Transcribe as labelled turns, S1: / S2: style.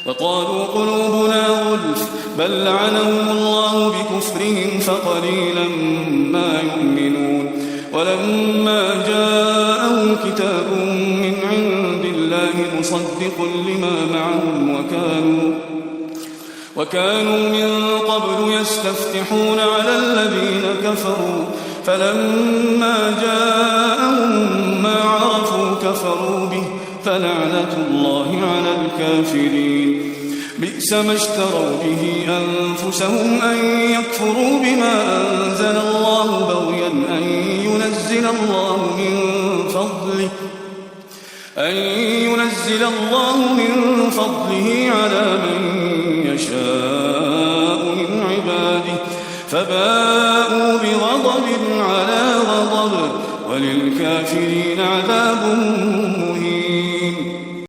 S1: وقالوا قلوبنا غلف بل لعنهم الله بكفرهم فقليلا ما يؤمنون ولما جاءهم كتاب من عند الله مصدق لما معهم وكانوا من قبل يستفتحون على الذين كفروا فلما جاءهم ما عرفوا كفروا به فلعنة الله على الكافرين بئس ما اشتروا به أنفسهم أن يكفروا بما أنزل الله بغيا أن ينزل الله من فضله على من يشاء من عباده فباءوا بغضب على غضب وللكافرين عذاب